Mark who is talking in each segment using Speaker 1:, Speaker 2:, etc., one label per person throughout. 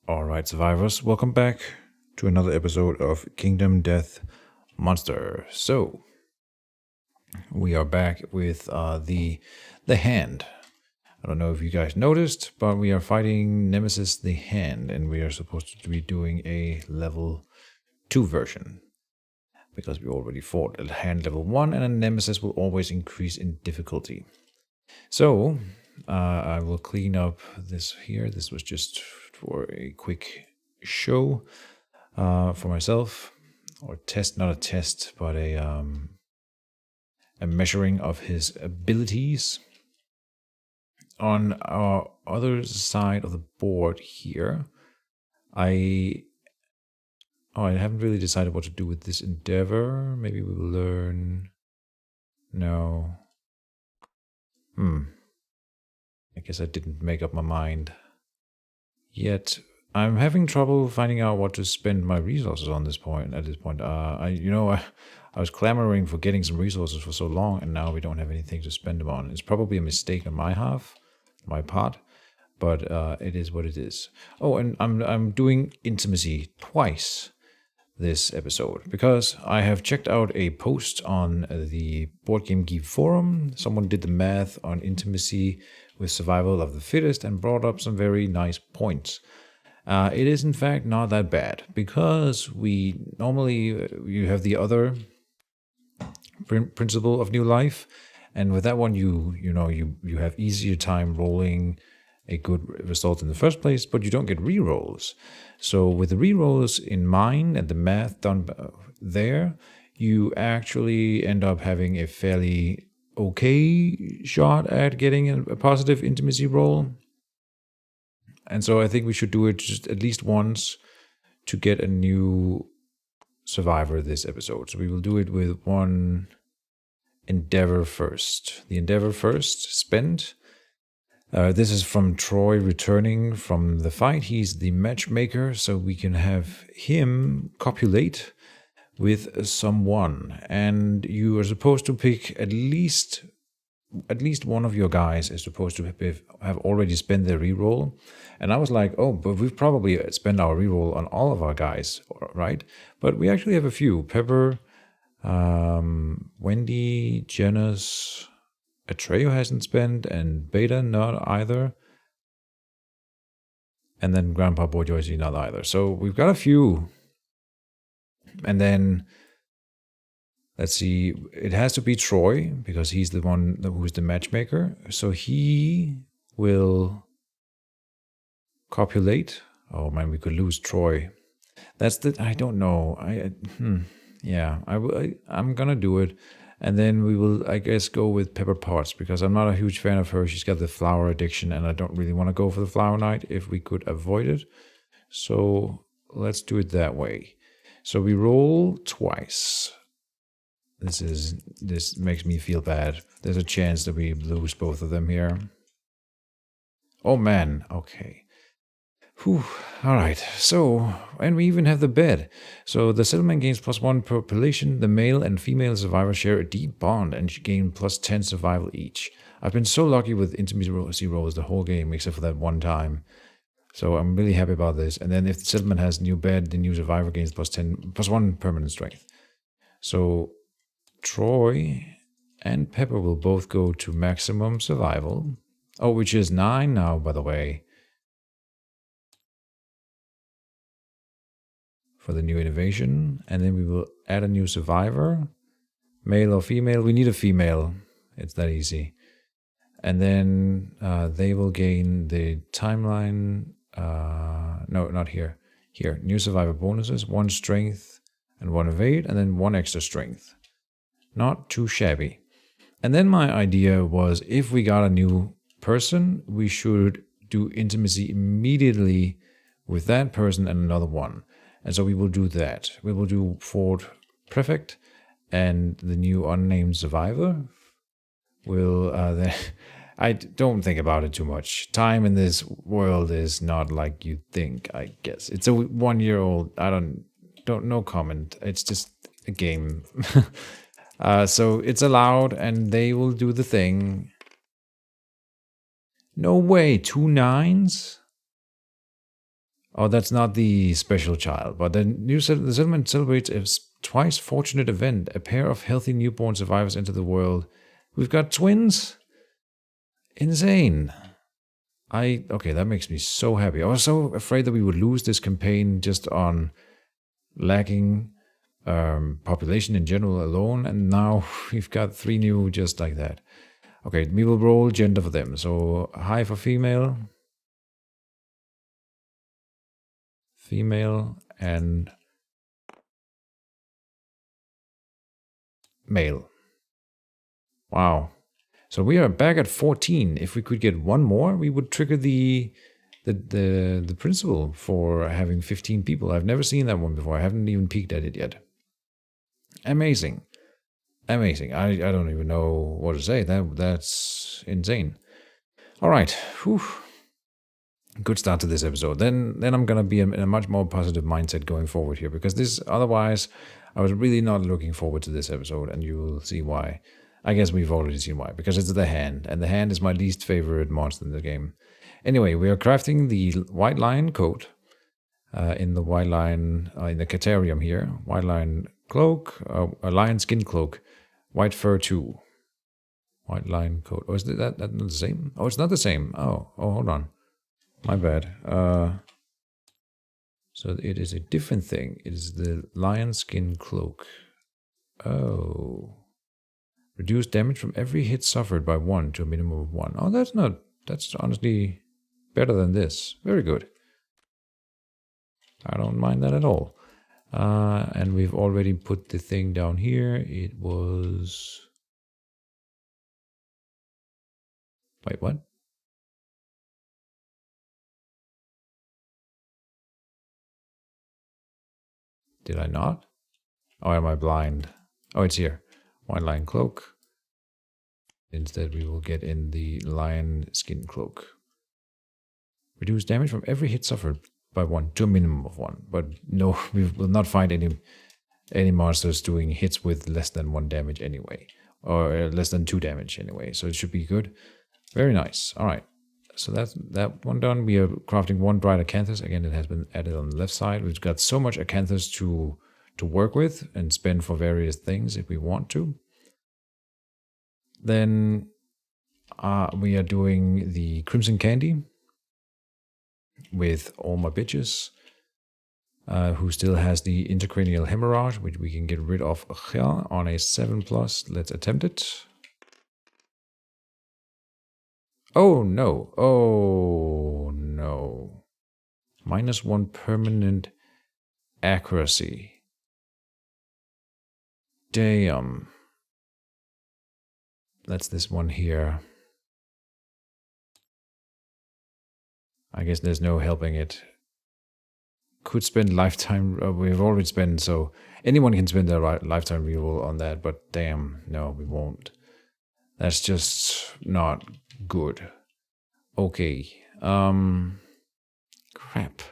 Speaker 1: Alright, survivors, welcome back to another episode of Kingdom Death Monster. So, we are back with the hand. I don't know if you guys noticed, but we are fighting Nemesis the Hand, and we are supposed to be doing a level 2 version. Because we already fought a hand level 1, and a Nemesis will always increase in difficulty. So, I will clean up this here. This was just for a quick show for myself, or test, not a test, but a measuring of his abilities. On our other side of the board here, I haven't really decided what to do with this endeavor. Maybe we will learn. No. I guess I didn't make up my mind yet. I'm having trouble finding out what to spend my resources on this point. At this point, I was clamoring for getting some resources for so long, and now we don't have anything to spend them on. It's probably a mistake on my part, but it is what it is. Oh, and I'm doing intimacy twice this episode because I have checked out a post on the Board Game Geek forum. Someone did the math on intimacy with survival of the fittest and brought up some very nice points. It is in fact not that bad because we normally you have the other principle of new life, and with that one you have easier time rolling a good result in the first place, but you don't get rerolls. So with the rerolls in mind and the math done there, you actually end up having a fairly okay shot at getting a positive intimacy roll. And so I think we should do it just at least once to get a new survivor this episode. So we will do it with one endeavor first. The endeavor first, spend. This is from Troy returning from the fight. He's the matchmaker, so we can have him copulate with someone. And you are supposed to pick at least one of your guys is supposed to have already spent their reroll. And I was like, oh, but we've probably spent our reroll on all of our guys, right? But we actually have a few. Pepper, Wendy, Janice, Atreyu hasn't spent, and Beta not either. And then Grandpa Bourgeoisie not either. So we've got a few. And then, let's see, it has to be Troy, because he's the one who's the matchmaker. So he will copulate. Oh man, we could lose Troy. I don't know. I'm gonna do it. And then we will, I guess, go with Pepper Potts, because I'm not a huge fan of her. She's got the flower addiction, and I don't really want to go for the flower knight if we could avoid it. So let's do it that way. So we roll twice. This makes me feel bad. There's a chance that we lose both of them here. Oh man, okay. Whew. All right. So, and we even have the bed. So the settlement gains +1 per population. The male and female survivors share a deep bond and gain +10 survival each. I've been so lucky with intimacy rolls the whole game, except for that one time. So I'm really happy about this. And then if the settlement has a new bed, the new survivor gains +1 permanent strength. So Troy and Pepper will both go to maximum survival. Oh, which is 9 now, by the way. For the new innovation, and then we will add a new survivor, male or female. We need a female. It's that easy. And then they will gain the timeline. No, not here. Here, new survivor bonuses: 1 strength and 1 evade, and then 1 extra strength. Not too shabby. And then my idea was, if we got a new person, we should do intimacy immediately with that person and another one. And so we will do that. We will do Fort Prefect and the new unnamed survivor. I don't think about it too much. Time in this world is not like you think, I guess. It's a 1-year-old. I don't no comment. It's just a game. So it's allowed, and they will do the thing. No way, 2 9s? Oh, that's not the special child, but the settlement celebrates a twice fortunate event. A pair of healthy newborn survivors enter the world. We've got twins. Insane. Okay, that makes me so happy. I was so afraid that we would lose this campaign just on lacking population in general alone, and now we've got 3 new just like that. Okay, we will roll gender for them. So high for female, and male. Wow. So we are back at 14. If we could get one more, we would trigger the principle for having 15 people. I've never seen that one before. I haven't even peeked at it yet. Amazing. Amazing. I don't even know what to say. That's insane. All right. Whew. Good start to this episode. Then I'm gonna be in a much more positive mindset going forward here, because this otherwise I was really not looking forward to this episode, and you will see why. I guess we've already seen why, because it's the hand, and the hand is my least favorite monster in the game. Anyway, we are crafting the white lion coat in the white lion in the Catarium here. White lion cloak, a lion skin cloak, white fur 2. White lion coat. Oh, is that not the same? Oh, it's not the same. Oh, hold on. My bad. So it is a different thing. It is the lion skin cloak. Oh. Reduce damage from every hit suffered by 1 to a minimum of 1. Oh, that's honestly better than this. Very good. I don't mind that at all. And we've already put the thing down here. It was... Wait, what? Did I not? Oh, am I blind? Oh, it's here. White lion cloak. Instead, we will get in the lion skin cloak. Reduce damage from every hit suffered by 1 to a minimum of 1. But no, we will not find any monsters doing hits with less than 1 damage anyway. Or less than 2 damage anyway. So it should be good. Very nice. All right. So that's that one done. We are crafting 1 bright acanthus. Again, it has been added on the left side. We've got so much acanthus to work with and spend for various things if we want to. Then we are doing the crimson candy with all my bitches, who still has the intracranial hemorrhage, which we can get rid of here on a 7+. Let's attempt it. Oh no. Oh no. -1 permanent accuracy. Damn. That's this one here. I guess there's no helping it. Could spend lifetime. We've already spent, so anyone can spend their lifetime reroll on that, but damn, no, we won't. That's just not good. Okay. Crap.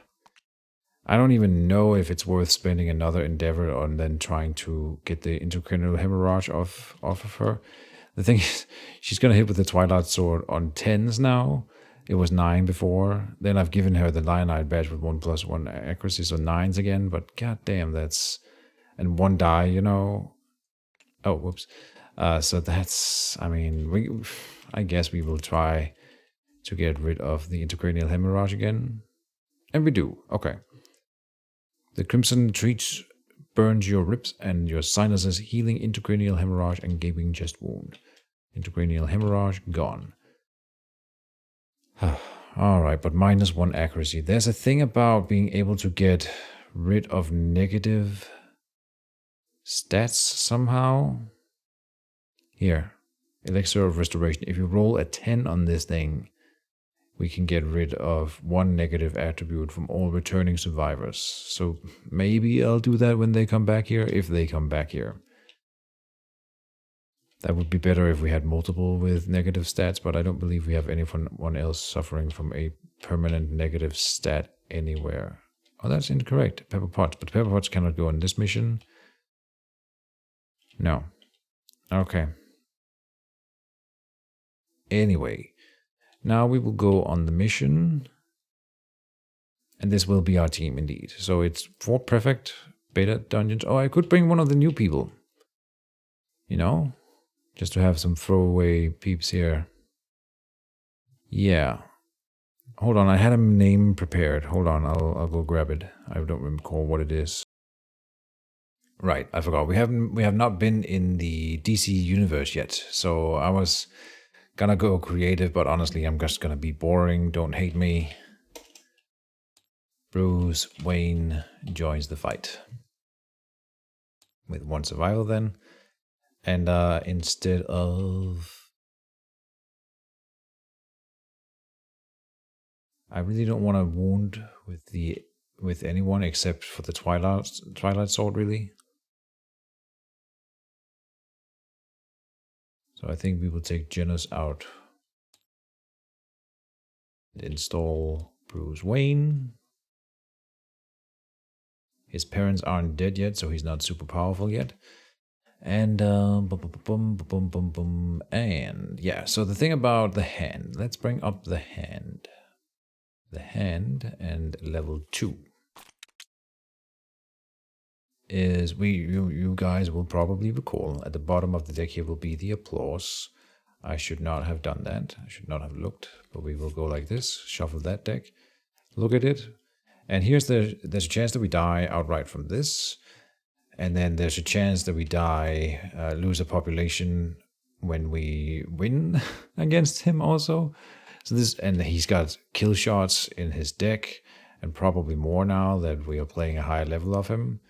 Speaker 1: I don't even know if it's worth spending another endeavor on then trying to get the intracranial hemorrhage off of her. The thing is, she's gonna hit with the Twilight Sword on 10s now. It was 9 before. Then I've given her the Lionite badge with 1+1 accuracy, so 9s again. But goddamn, that's... And 1 die, you know. Oh, whoops. So that's... I mean, I guess we will try to get rid of the intracranial hemorrhage again. And we do. Okay. The Crimson Treat burns your ribs and your sinuses, healing intracranial hemorrhage and gaping chest wound. Intracranial hemorrhage gone. Alright, but -1 accuracy. There's a thing about being able to get rid of negative stats somehow. Here, Elixir of Restoration. If you roll a 10 on this thing, we can get rid of 1 negative attribute from all returning survivors. So maybe I'll do that when they come back here, if they come back here. That would be better if we had multiple with negative stats, but I don't believe we have anyone else suffering from a permanent negative stat anywhere. Oh, that's incorrect. Pepper Potts. But Pepper Potts cannot go on this mission. No. Okay. Anyway. Now we will go on the mission. And this will be our team indeed. So it's Fort Prefect, Beta Dungeons. Oh, I could bring one of the new people. You know? Just to have some throwaway peeps here. Yeah. Hold on, I had a name prepared. Hold on, I'll go grab it. I don't recall what it is. Right, I forgot. We have not been in the DC universe yet. So I was gonna go creative, but honestly I'm just gonna be boring. Don't hate me. Bruce Wayne joins the fight. With 1 survival then. And instead of... I really don't want to wound with anyone except for the Twilight Sword, really. So I think we will take Genos out. And install Bruce Wayne. His parents aren't dead yet, so he's not super powerful yet. And and yeah, so the thing about the hand, let's bring up the hand. The hand and level 2 is you guys will probably recall at the bottom of the deck here will be the applause. I should not have done that. I should not have looked, but we will go like this, shuffle that deck, look at it, and there's a chance that we die outright from this, and then there's a chance that we die, lose a population when we win against him also. So this, and he's got kill shots in his deck, and probably more now that we are playing a higher level of him.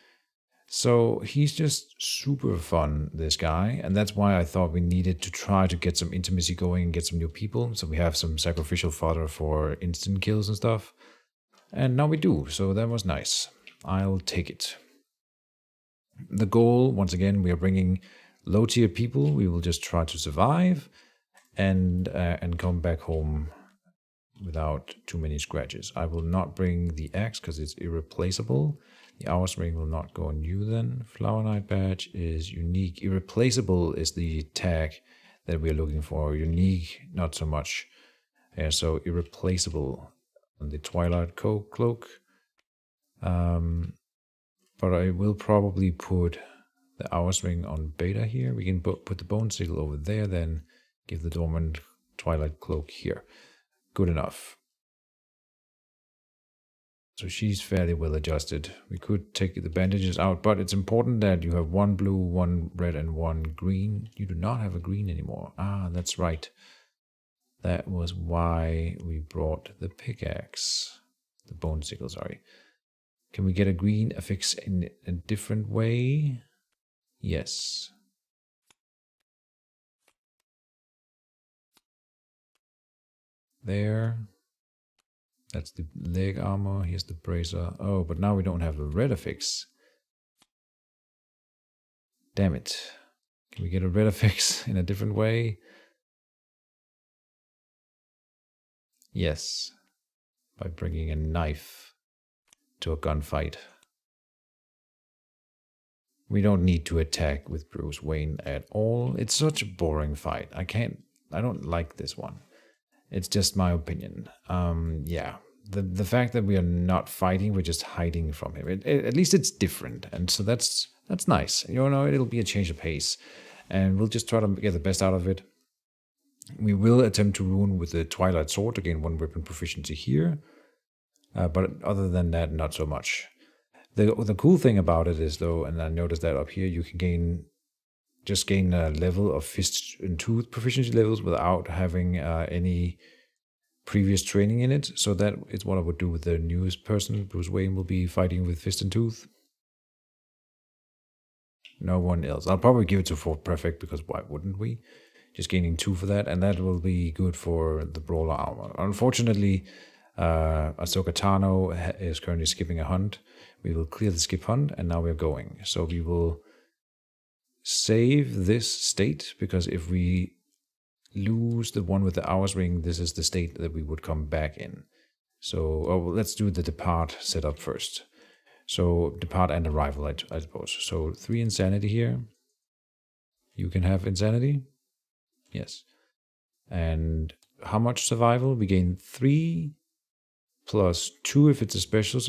Speaker 1: So he's just super fun, this guy, and that's why I thought we needed to try to get some intimacy going and get some new people, so we have some sacrificial fodder for instant kills and stuff. And now we do, so that was nice. I'll take it. The goal, once again, we are bringing low-tier people. We will just try to survive and come back home without too many scratches. I will not bring the axe because it's irreplaceable. The Hours Ring will not go on you then. Flower Knight Badge is unique. Irreplaceable is the tag that we're looking for. Unique, not so much. So irreplaceable on the Twilight Cloak. But I will probably put the Hours Ring on Beta here. We can put the Bone Sickle over there, then give the Dormant Twilight Cloak here. Good enough. So she's fairly well adjusted. We could take the bandages out, but it's important that you have 1 blue, 1 red, and 1 green. You do not have a green anymore. Ah, that's right. That was why we brought the pickaxe. The bone sickle, sorry. Can we get a green affix in a different way? Yes. There. That's the leg armor. Here's the bracer. Oh, but now we don't have a red affix. Damn it. Can we get a red affix in a different way? Yes. By bringing a knife to a gunfight. We don't need to attack with Bruce Wayne at all. It's such a boring fight. I don't like this one. It's just my opinion. Yeah. The fact that we are not fighting, we're just hiding from him. At least it's different, and so that's nice. You know, it'll be a change of pace, and we'll just try to get the best out of it. We will attempt to ruin with the Twilight Sword to gain 1 weapon proficiency here, but other than that, not so much. The cool thing about it is, though, and I noticed that up here, you can gain a level of fist and tooth proficiency levels without having any previous training in it. So that is what I would do with the newest person. Bruce Wayne will be fighting with fist and tooth. No one else. I'll probably give it to Fort Prefect because why wouldn't we? Just gaining 2 for that, and that will be good for the brawler armor. Unfortunately, Ahsoka Tano is currently skipping a hunt. We will clear the skip hunt, and now we're going. So we will save this state, because if we lose the one with the Hours Ring, this is the state that we would come back in. So let's do the Depart setup first. So Depart and Arrival, I suppose. So 3 Insanity here. You can have Insanity. Yes. And how much survival? We gain 3 plus 2 if it's a special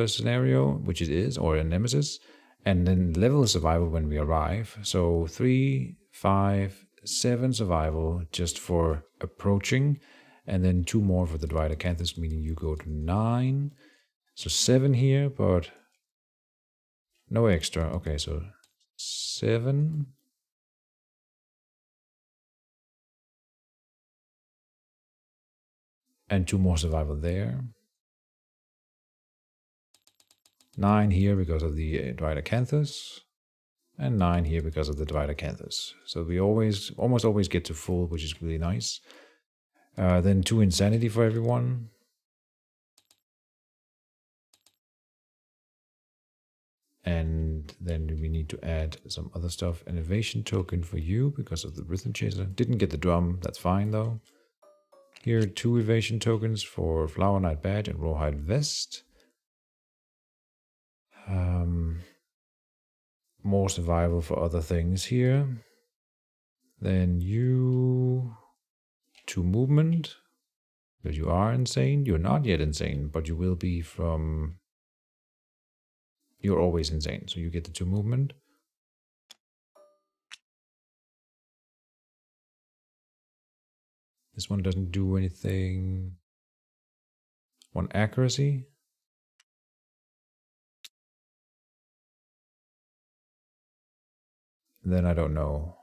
Speaker 1: scenario, which it is, or a nemesis, and then level survival when we arrive. So 3, 5, 7 survival just for approaching, and then 2 more for the Dried Acanthus, meaning you go to 9. So 7 here, but no extra. Okay, so 7. And 2 more survival there. 9 here because of the Dried Acanthus. And 9 here because of the Dried Acanthus. So we almost always get to full, which is really nice. Then 2 insanity for everyone. And then we need to add some other stuff. An evasion token for you because of the rhythm chaser. Didn't get the drum, that's fine though. Here 2 evasion tokens for Flower Knight Badge and Rawhide Vest. More survival for other things here. Then you 2 movement. Because you are insane. You're not yet insane, but you will be from... You're always insane, so you get the 2 movement. This one doesn't do anything. 1 accuracy. And then I don't know.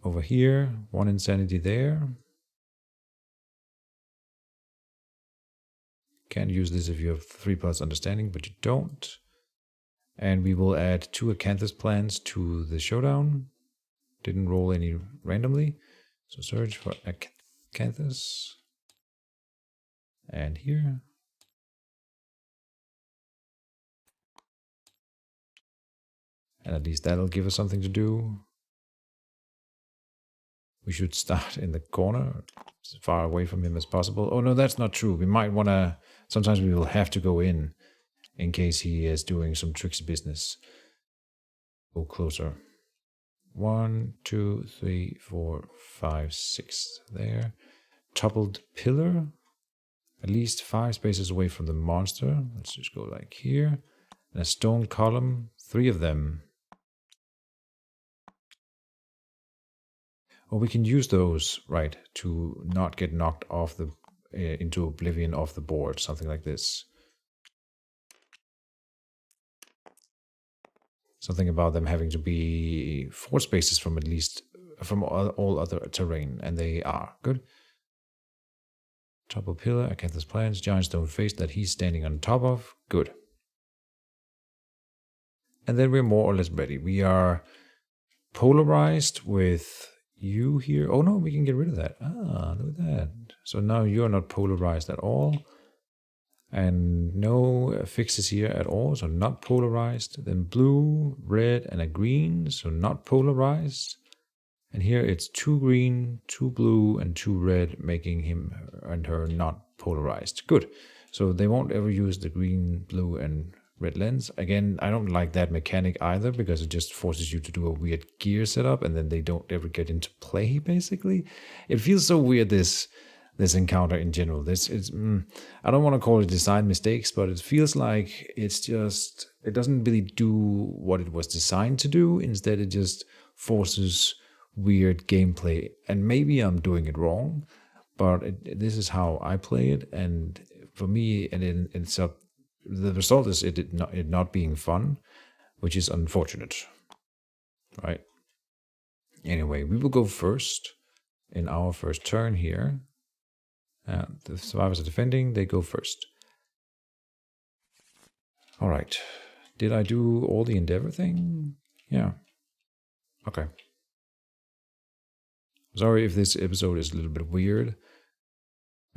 Speaker 1: Over here, 1 insanity there. Can't use this if you have 3+ understanding, but you don't. And we will add 2 acanthus plants to the showdown. Didn't roll any randomly. So search for acanthus. And here. And at least that'll give us something to do. We should start in the corner, as far away from him as possible. Oh no, that's not true. We might want to... Sometimes we will have to go in case he is doing some tricksy business. Go closer. 1, 2, 3, 4, 5, 6. There. Toppled pillar. At least 5 spaces away from the monster. Let's just go like here. And a stone column. 3 of them. Or we can use those, right, to not get knocked off the into oblivion off the board, something like this. Something about them having to be 4 spaces from at least from all other terrain, and they are good. Topple pillar, acanthus plants, giant stone face that he's standing on top of. Good. And then we're more or less ready. We are polarized with you here. Oh no, we can get rid of that. Ah, look at that. So now you're not polarized at all. And no fixes here at all, so not polarized. Then blue, red, and a green, so not polarized. And here it's 2 green, 2 blue, and 2 red, making him and her not polarized. Good. So they won't ever use the green, blue, and red lens. Again, I don't like that mechanic either, because it just forces you to do a weird gear setup, and then they don't ever get into play, basically. It feels so weird, this encounter in general. I don't want to call it design mistakes, but it feels like it doesn't really do what it was designed to do. Instead, it just forces weird gameplay. And maybe I'm doing it wrong, but this is how I play it. And for me, the result is it not being fun, which is unfortunate, right? Anyway, we will go first in our first turn here. The survivors are defending, they go first. Alright. Did I do all the endeavor thing? Yeah. Okay. Sorry if this episode is a little bit weird.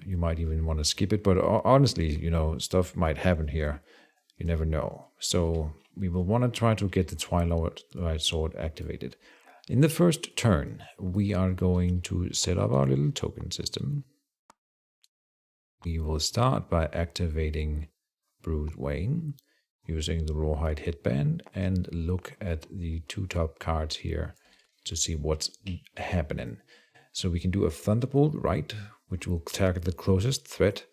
Speaker 1: You might even want to skip it, but honestly, stuff might happen here. You never know. So we will want to try to get the Twilight Sword activated. In the first turn, we are going to set up our little token system. We will start by activating Bruce Wayne using the Rawhide headband and look at the 2 top cards here to see what's happening. So we can do a Thunderbolt right, which will target the closest threat.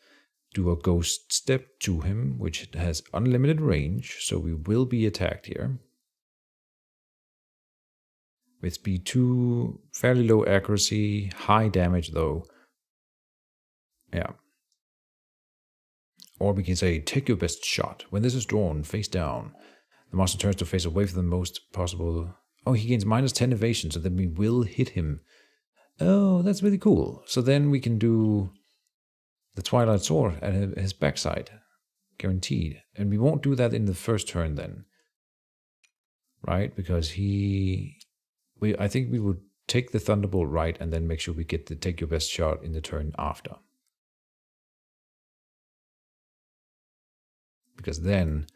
Speaker 1: Do a Ghost Step to him, which has unlimited range, so we will be attacked here. With speed 2, fairly low accuracy, high damage though. Yeah. Or we can say, take your best shot. When this is drawn, face down. The monster turns to face away from the most possible... Oh, he gains minus 10 evasion, so then we will hit him. Oh, that's really cool. So then we can do the Twilight Sword at his backside. Guaranteed. And we won't do that in the first turn then. Right? Because I think we would take the Thunderbolt right and then make sure we get the take your best shot in the turn after. Because then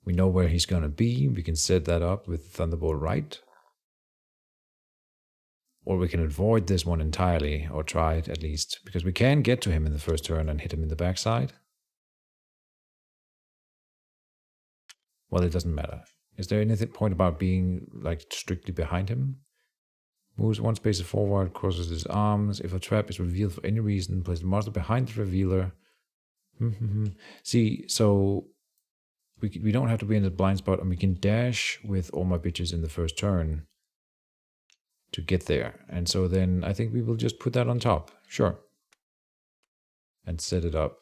Speaker 1: we know where he's going to be. We can set that up with Thunderbolt right. Or we can avoid this one entirely, or try it at least. Because we can get to him in the first turn and hit him in the backside. Well, it doesn't matter. Is there any point about being like strictly behind him? Moves one space forward, crosses his arms. If a trap is revealed for any reason, place the monster behind the revealer. See, so we don't have to be in the blind spot, and we can dash with all my bitches in the first turn to get there. And so then I think we will just put that on top. Sure. And set it up.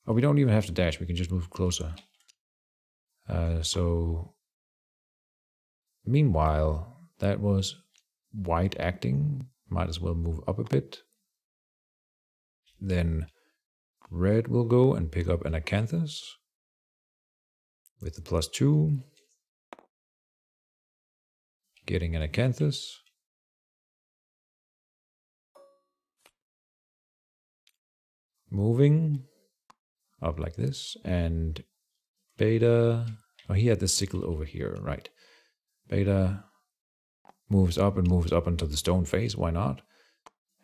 Speaker 1: Oh, we don't even have to dash. We can just move closer. So meanwhile, that was white acting. Might as well move up a bit. Then red will go and pick up an Acanthus with the +2. Getting an Acanthus. Moving up like this. And Beta... Oh, he had the sickle over here, right. Beta moves up and moves up into the stone face. Why not?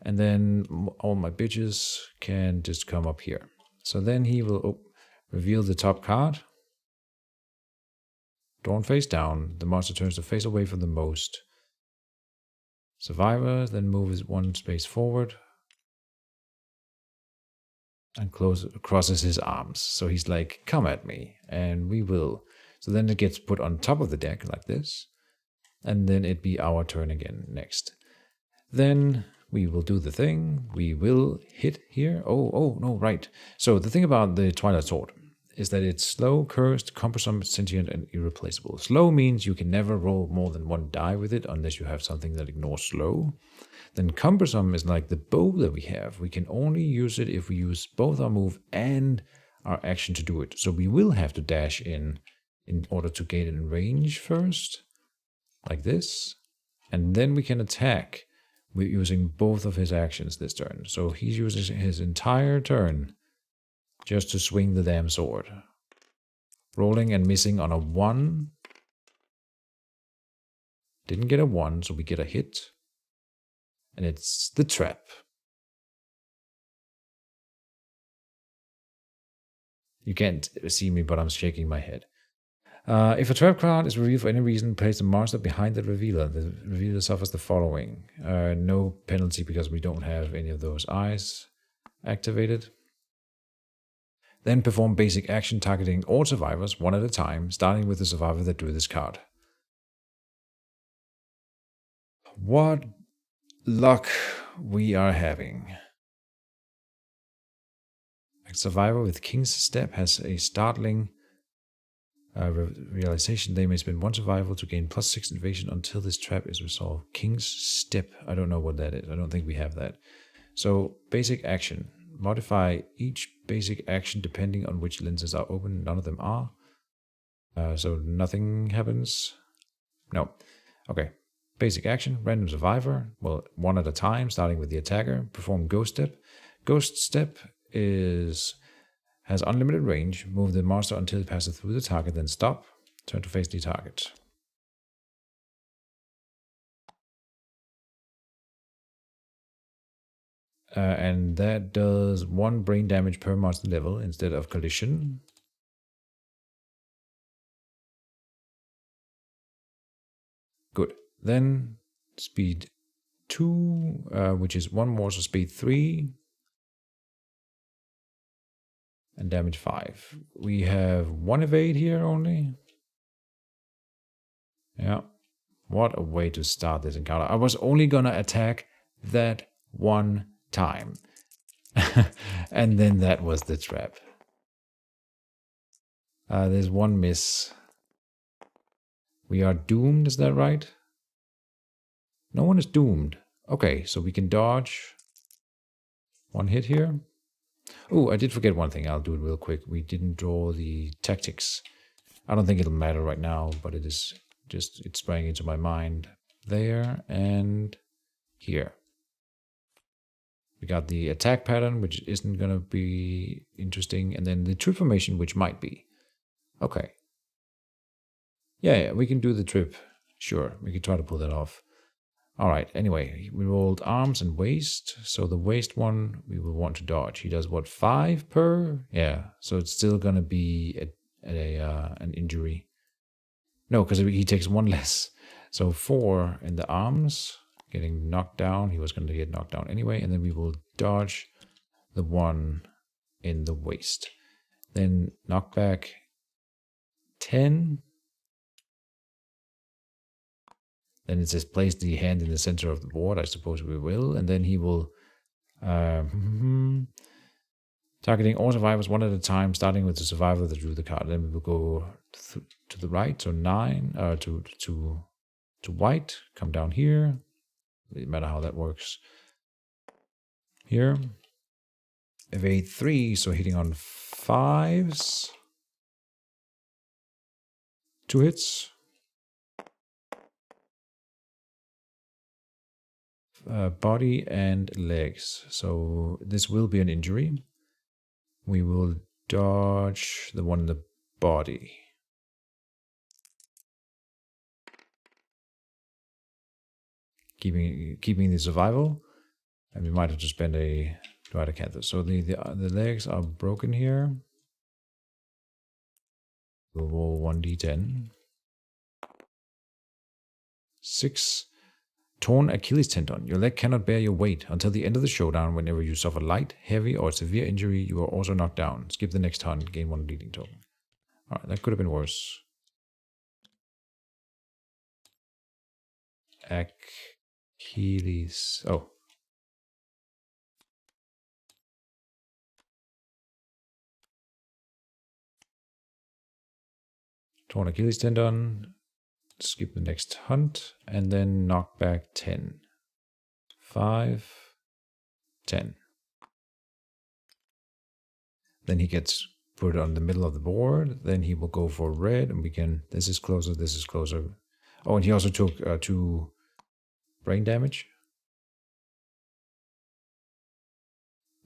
Speaker 1: And then all my bitches can just come up here. So then he will reveal the top card. Drawn face down. The monster turns to face away from the most. Survivor then moves one space forward. And crosses his arms. So he's like, come at me. And we will. So then it gets put on top of the deck like this. And then it'd be our turn again next. Then we will do the thing. We will hit here. Oh, no, right. So the thing about the Twilight Sword is that it's slow, cursed, cumbersome, sentient, and irreplaceable. Slow means you can never roll more than one die with it unless you have something that ignores slow. Then cumbersome is like the bow that we have. We can only use it if we use both our move and our action to do it. So we will have to dash in order to get in range first, like this. And then we can attack. We're using both of his actions this turn. So he's using his entire turn just to swing the damn sword. Rolling and missing on a 1. Didn't get a 1, so we get a hit. And it's the trap. You can't see me, but I'm shaking my head. If a trap card is revealed for any reason, place the monster behind the revealer. The revealer suffers the following. No penalty because we don't have any of those eyes activated. Then perform basic action targeting all survivors one at a time, starting with the survivor that drew this card. What luck we are having. A survivor with King's Step has a startling realization. They may spend 1 survival to gain +6 invasion until this trap is resolved. King's Step. I don't know what that is. I don't think we have that. So basic action. Modify each basic action depending on which lenses are open. None of them are. So nothing happens. No. Okay. Basic action. Random survivor. Well, 1 at a time, starting with the attacker. Perform Ghost Step. Ghost Step has unlimited range. Move the monster until it passes through the target, then stop. Turn to face the target. And that does 1 brain damage per monster level instead of collision. Good. Then speed 2, which is 1 more, so speed 3. And damage 5. We have 1 evade here only. Yeah. What a way to start this encounter. I was only gonna attack that one time. And then that was the trap. There's 1 miss. We are doomed, is that right? No one is doomed. Okay, so we can dodge 1 hit here. Oh, I did forget one thing. I'll do it real quick. We didn't draw the tactics. I don't think it'll matter right now, but it is just, it sprang into my mind. There and here. We got the attack pattern, which isn't going to be interesting. And then the trip formation, which might be. Okay. Yeah, we can do the trip. Sure, we can try to pull that off. All right, anyway, we rolled arms and waist. So the waist one, we will want to dodge. He does what, 5 per? Yeah, so it's still going to be an injury. No, because he takes 1 less. So 4 in the arms, getting knocked down. He was going to get knocked down anyway. And then we will dodge the 1 in the waist. Then knock back 10. Then it says place the hand in the center of the board. I suppose we will. And then he will... targeting all survivors 1 at a time, starting with the survivor that drew the card. Then we will go to the right, so 9, to white, come down here. Doesn't matter how that works. Here. Evade 3, so hitting on 5s. 2 hits. Body and legs. So this will be an injury. We will dodge the one in the body. Keeping the survival. And we might have to spend a Dwight Acanther. So the legs are broken here. We'll roll 1d10. 6. Torn Achilles tendon. Your leg cannot bear your weight. Until the end of the showdown, whenever you suffer light, heavy, or severe injury, you are also knocked down. Skip the next hunt, gain 1 bleeding token. Alright, that could have been worse. Achilles. Oh. Torn Achilles tendon. Skip the next hunt, and then knock back 10. 5, 10. Then he gets put on the middle of the board. Then he will go for red, and we can... This is closer, this is closer. Oh, and he also took 2 brain damage.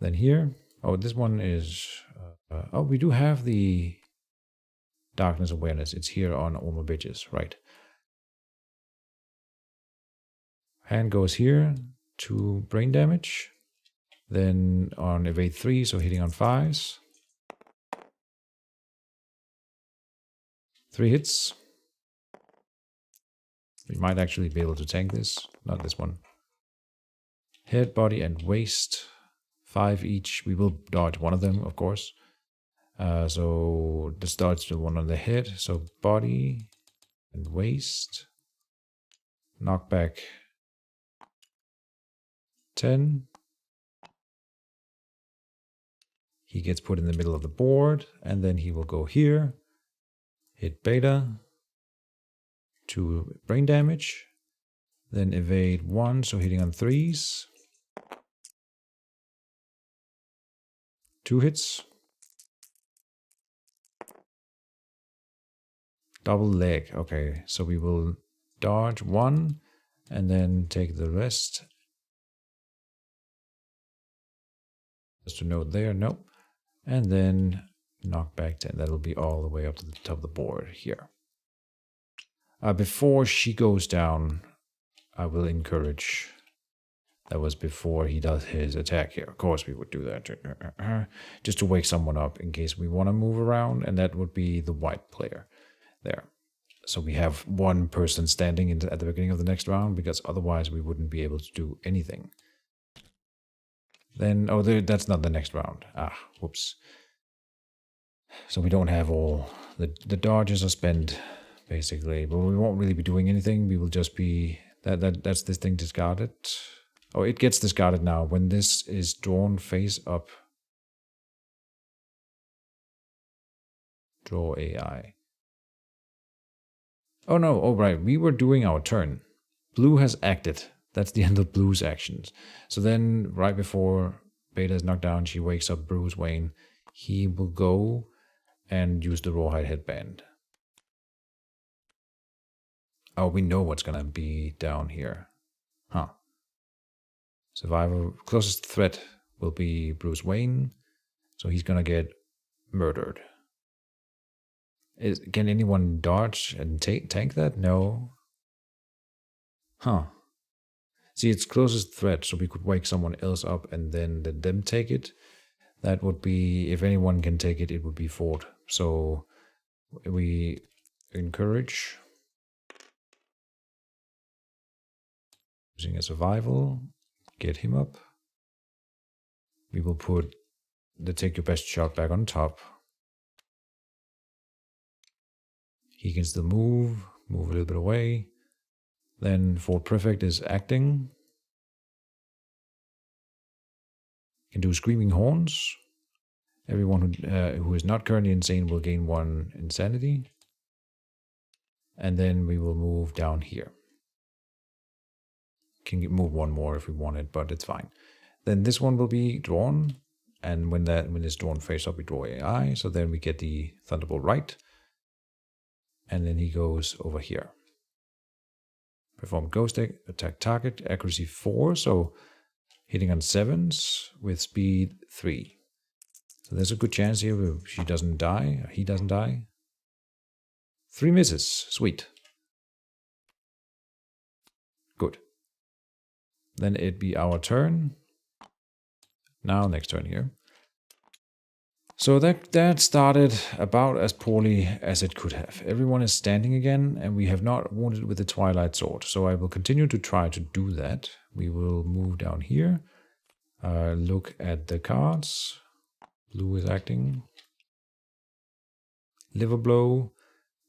Speaker 1: Then here... Oh, this one is... oh, we do have the darkness awareness. It's here on all my bitches, right. Hand goes here, 2 brain damage. Then on evade 3, so hitting on 5s. 3 hits. We might actually be able to tank this. Not this one. Head, body, and waist. 5 each. We will dodge one of them, of course. So this dodge the one on the head. So body and waist. Knockback 10. He gets put in the middle of the board, and then he will go here, hit beta, 2 brain damage, then evade 1, so hitting on 3s, 2 hits, double leg. Okay, so we will dodge 1, and then take the rest. Just a note there, nope. And then knock back 10. That'll be all the way up to the top of the board here. Before she goes down, I will encourage. That was before he does his attack here. Of course we would do that. Just to wake someone up in case we want to move around. And that would be the white player there. So we have one person standing at the beginning of the next round, because otherwise we wouldn't be able to do anything. Then, that's not the next round. Whoops. So we don't have all the dodges are spent, basically, but we won't really be doing anything. We will just be that's this thing discarded. Oh, it gets discarded now when this is drawn face up. Draw AI. Oh no, oh right, we were doing our turn. Blue has acted. That's the end of Blue's actions. So then, right before Beta is knocked down, she wakes up Bruce Wayne. He will go and use the Rawhide headband. Oh, we know what's gonna be down here. Huh. Survivor, closest threat will be Bruce Wayne. So he's gonna get murdered. Can anyone dodge and tank that? No. Huh. See, it's closest threat, so we could wake someone else up and then let them take it. That would be, if anyone can take it, it would be Ford. So we encourage using a survival, get him up. We will put the take your best shot back on top. He can still move a little bit away. Then Ford Prefect is acting. Can do Screaming Horns. Everyone who is not currently insane will gain 1 insanity. And then we will move down here. Can move 1 more if we want it, but it's fine. Then this one will be drawn. And when it's drawn face up, we draw AI. So then we get the Thunderbolt right. And then he goes over here. Perform Ghost attack target, accuracy 4. So hitting on 7s with speed 3. So there's a good chance here she doesn't die, he doesn't die. 3 misses, sweet. Good. Then it'd be our turn. Now next turn here. So that started about as poorly as it could have. Everyone is standing again, and we have not wounded with the Twilight Sword. So I will continue to try to do that. We will move down here. Look at the cards. Blue is acting. Liver Blow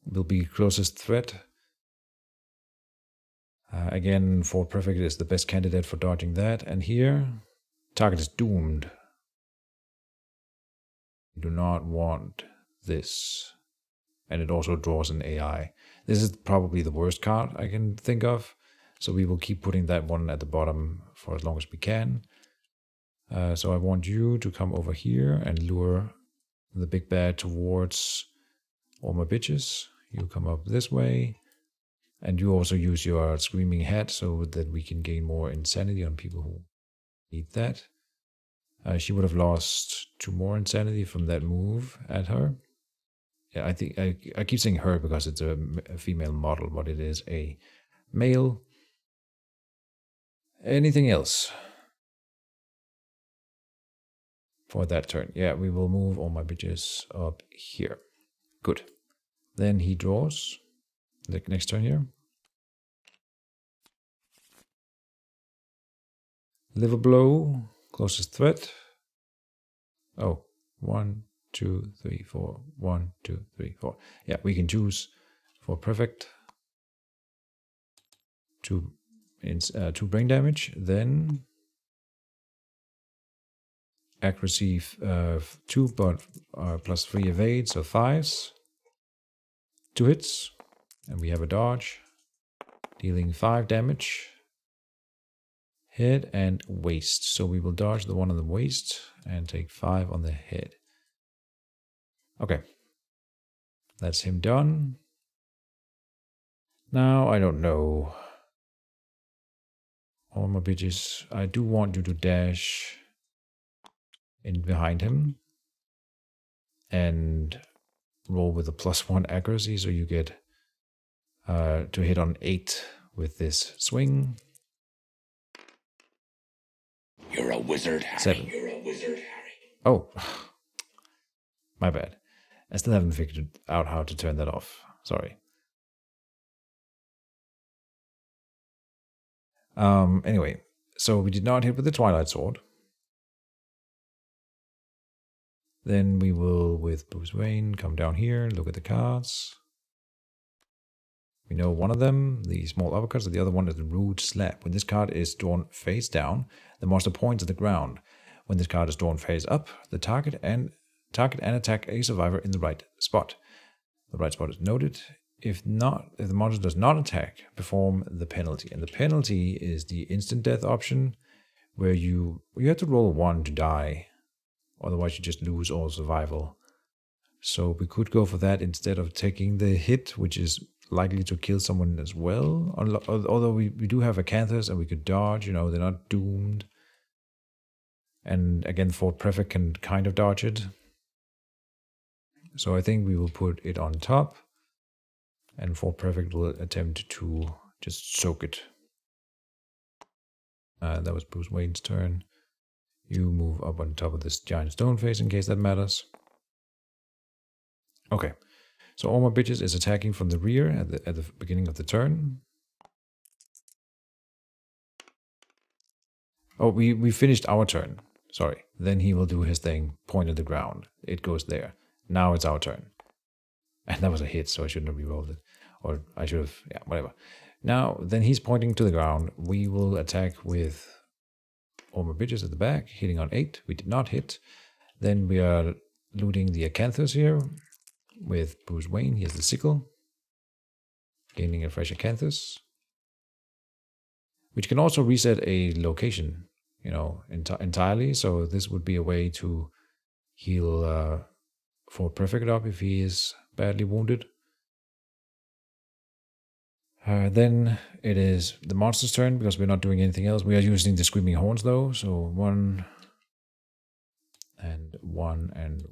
Speaker 1: will be closest threat. Again, Ford Prefect is the best candidate for dodging that. And here, target is doomed. We do not want this. And it also draws an AI. This is probably the worst card I can think of. So we will keep putting that one at the bottom for as long as we can. So I want you to come over here and lure the big bad towards all my bitches. You come up this way. And you also use your Screaming Head so that we can gain more insanity on people who need that. She would have lost 2 more insanity from that move at her. Yeah, I think I keep saying her because it's a female model, but it is a male. Anything else for that turn? Yeah, we will move all my bitches up here. Good. Then he draws the next turn here. Liver Blow, closest threat. Oh, 1, 2, 3, 4. 1, 2, 3, 4. Yeah, we can choose for perfect 2 brain damage. Then accuracy 2, but plus 3 evade, so 5s. 2 hits, and we have a dodge, dealing 5 damage. Head and waist. So we will dodge the one on the waist and take 5 on the head. Okay. That's him done. Now, I don't know. All my bitches. I do want you to dash in behind him. And roll with a +1 accuracy. So you get to hit on 8 with this swing.
Speaker 2: You're a wizard, Harry.
Speaker 1: 7.
Speaker 2: You're a wizard, Harry.
Speaker 1: Oh, my bad. I still haven't figured out how to turn that off. Sorry. Anyway, so we did not hit with the Twilight Sword. Then we will, with Bruce Wayne, come down here, look at the cards. We know one of them, the small uppercuts, and the other one is the rude slap. When this card is drawn face down, the monster points at the ground. When this card is drawn face up, the target and attack a survivor in the right spot. The right spot is noted. If the monster does not attack, perform the penalty. And the penalty is the instant death option, where you have to roll 1 to die. Otherwise, you just lose all survival. So we could go for that instead of taking the hit, which is likely to kill someone as well. Although we do have Acanthus and we could dodge, they're not doomed. And again, Fort Prefect can kind of dodge it. So I think we will put it on top. And Fort Prefect will attempt to just soak it. That was Bruce Wayne's turn. You move up on top of this giant stone face in case that matters. Okay. So all my bitches is attacking from the rear at the beginning of the turn. Oh, we finished our turn. Sorry. Then he will do his thing, point at the ground. It goes there. Now it's our turn. And that was a hit, so I shouldn't have re-rolled it. Or I should have, yeah, whatever. Now, then he's pointing to the ground. We will attack with all my bitches at the back, hitting on 8. We did not hit. Then we are looting the Acanthus here with Bruce Wayne. He has the sickle, gaining a fresh Acanthus, which can also reset a location, entirely. So this would be a way to heal Fort Prefect up if he is badly wounded. Then it is the monster's turn because we're not doing anything else. We are using the Screaming Horns though. So 1 and 1, and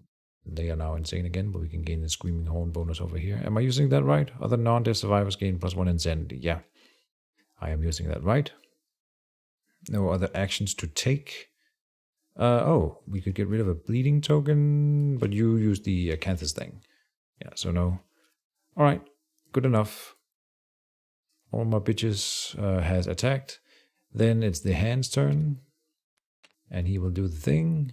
Speaker 1: they are now insane again, but we can gain the Screaming Horn bonus over here. Am I using that right? Other non-death survivors gain +1 insanity. Yeah, I am using that right. No other actions to take. We could get rid of a bleeding token, but you use the Acanthus thing. Yeah, so no. All right, good enough. All my bitches has attacked. Then it's the hand's turn. And he will do the thing.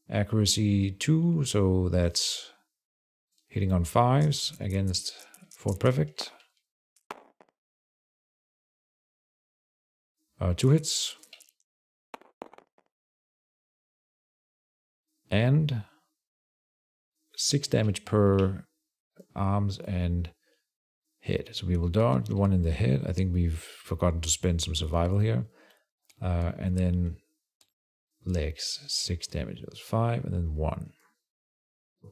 Speaker 1: Accuracy 2, so that's hitting on 5s against Fort Prefect. 2 hits. And 6 damage per arms and head. So we will dodge the one in the head. I think we've forgotten to spend some survival here. And then legs, 6 damage. That's 5, and then 1.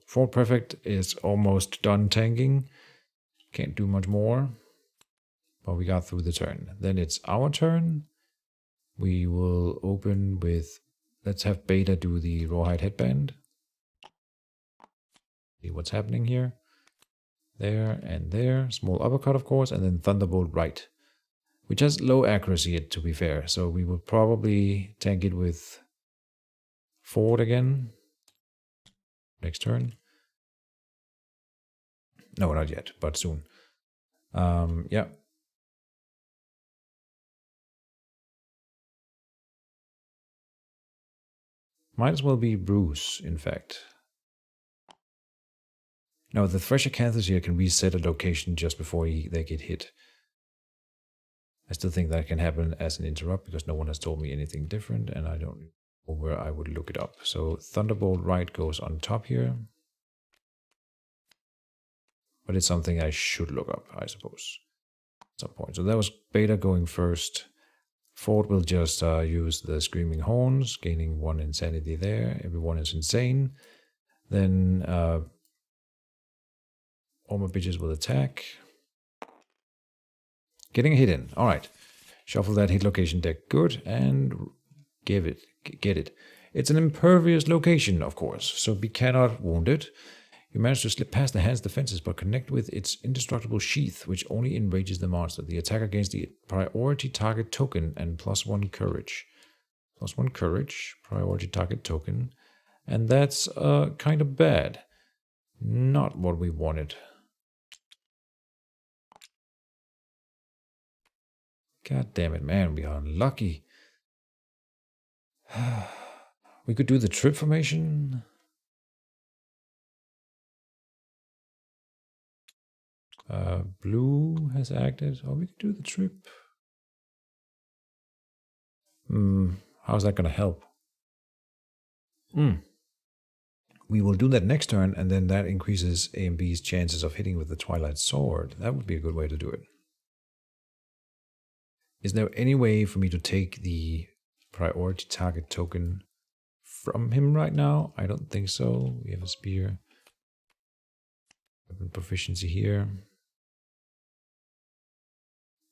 Speaker 1: Fort Prefect is almost done tanking. Can't do much more. But we got through the turn. Then it's our turn. We will open with, let's have Beta do the Rawhide Headband. See what's happening here. There and there. Small uppercut, of course, and then Thunderbolt right. Which has low accuracy, to be fair. So we will probably tank it with Ford again. Next turn. No, not yet, but soon. Yeah. Might as well be Bruce, in fact. Now, the fresh Acanthus here can reset a location just before they get hit. I still think that can happen as an interrupt because no one has told me anything different and I don't know where I would look it up. So Thunderbolt right goes on top here. But it's something I should look up, I suppose, at some point. So that was Beta going first. Ford will just use the Screaming Horns, gaining 1 insanity there. Everyone is insane. Then all my bitches will attack. Getting a hit in. All right. Shuffle that hit location deck. Good. And get it. It's an impervious location, of course, so we cannot wound it. You manage to slip past the hand's defenses, but connect with its indestructible sheath, which only enrages the monster. The attacker gains the priority target token and +1 courage. +1 courage, priority target token. And that's kind of bad. Not what we wanted. God damn it, man. We are unlucky. We could do the trip formation. Blue has acted. Or we could do the trip. How's that going to help? We will do that next turn, and then that increases A and B's chances of hitting with the Twilight Sword. That would be a good way to do it. Is there any way for me to take the priority target token from him right now? I don't think so. We have a spear. Weapon proficiency here.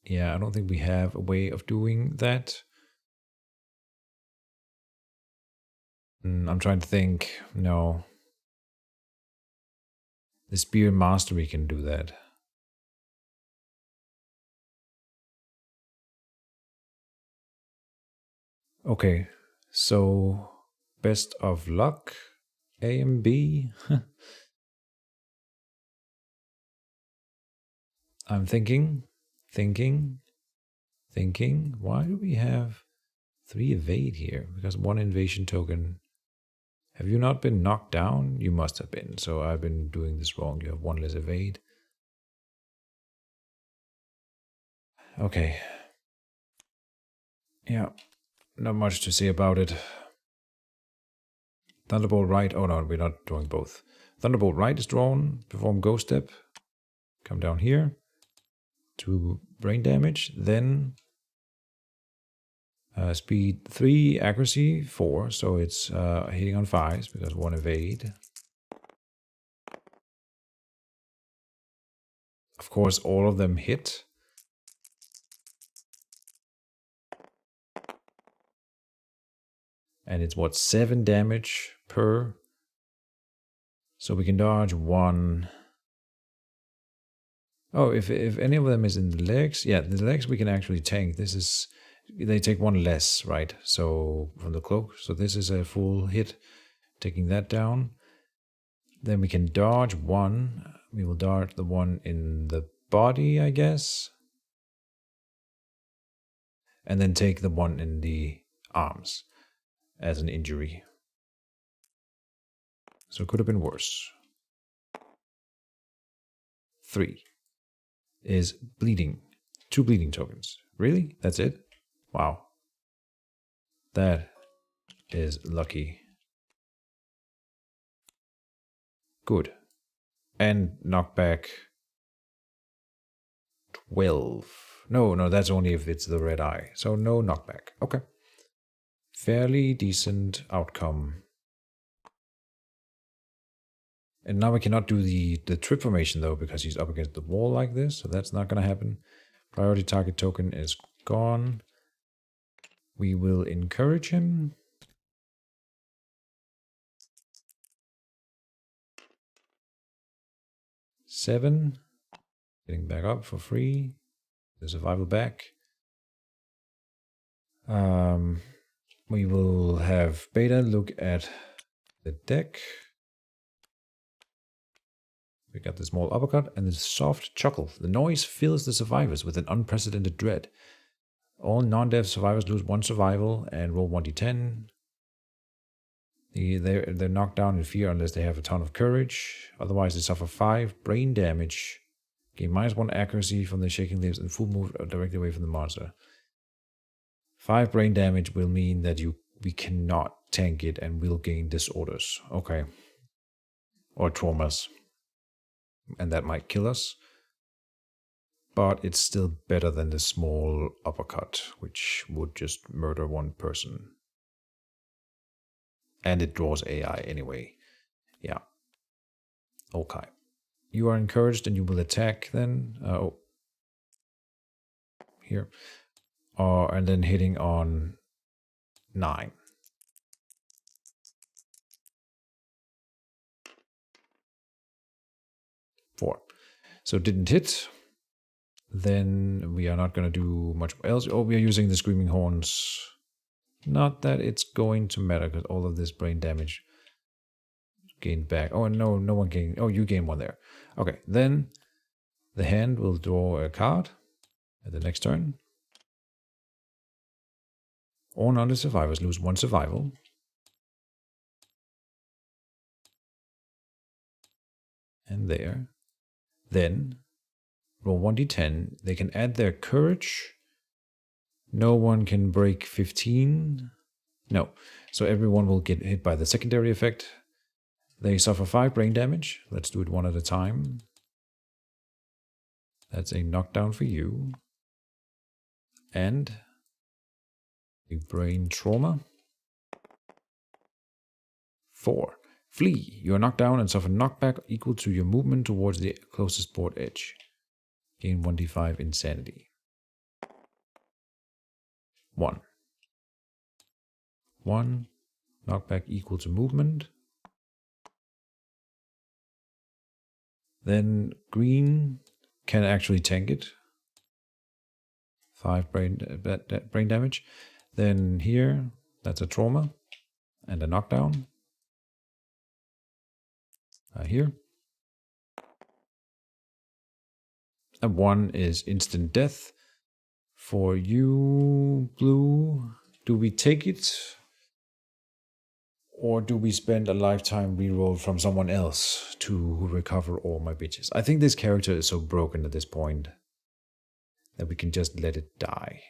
Speaker 1: Yeah, I don't think we have a way of doing that. I'm trying to think. No. The spear mastery can do that. Okay, so best of luck, A and B. I'm thinking. Why do we have 3 evade here? Because 1 invasion token. Have you not been knocked down? You must have been. So I've been doing this wrong. You have 1 less evade. Okay. Yeah. Not much to say about it. Thunderbolt right. Oh no, we're not drawing both. Thunderbolt right is drawn. Perform ghost step. Come down here. 2 brain damage. Then speed 3, accuracy 4. So it's hitting on 5s because 1 evade. Of course, all of them hit. And it's what, 7 damage per. So we can dodge 1. Oh, if any of them is in the legs, yeah, the legs we can actually tank. This is, they take 1 less, right? So from the cloak. So this is a full hit, taking that down. Then we can dodge 1. We will dodge the 1 in the body, I guess. And then take the 1 in the arms as an injury. So it could have been worse. 3 is bleeding. 2 bleeding tokens. Really? That's it? Wow. That is lucky. Good. And knockback 12. No, that's only if it's the red eye. So no knockback. Okay. Fairly decent outcome. And now we cannot do the trip formation though, because he's up against the wall like this. So that's not going to happen. Priority target token is gone. We will encourage him. Seven. Getting back up for free. The survival back. We will have Beta look at the deck. We got the small uppercut and the soft chuckle. The noise fills the survivors with an unprecedented dread. All non-death survivors lose 1 survival and roll 1d10. They're knocked down in fear unless they have a ton of courage. Otherwise, they suffer 5 brain damage. Gain -1 accuracy from the shaking limbs and full move directly away from the monster. 5 brain damage will mean that we cannot tank it and will gain disorders. Okay. Or traumas. And that might kill us. But it's still better than the small uppercut, which would just murder 1 person. And it draws AI anyway. Yeah. Okay. You are encouraged and you will attack then. Here. And then hitting on 9. 4. So it didn't hit. Then we are not going to do much else. Oh, we are using the Screaming Horns. Not that it's going to matter because all of this brain damage gained back. Oh, no one gained. Oh, you gain 1 there. Okay, then the hand will draw a card at the next turn. All non-survivors lose 1 survival. And there. Then roll 1d10. They can add their courage. No one can break 15. No. So everyone will get hit by the secondary effect. They suffer 5 brain damage. Let's do it one at a time. That's a knockdown for you. And a brain trauma. 4. Flee. You are knocked down and suffer knockback equal to your movement towards the closest board edge. Gain 1d5 insanity. 1. 1. Knockback equal to movement. Then green can actually tank it. 5 brain damage. Then here, that's a trauma and a knockdown. Here. And 1 is instant death. For you, blue, do we take it? Or do we spend a lifetime reroll from someone else to recover all my bitches? I think this character is so broken at this point that we can just let it die.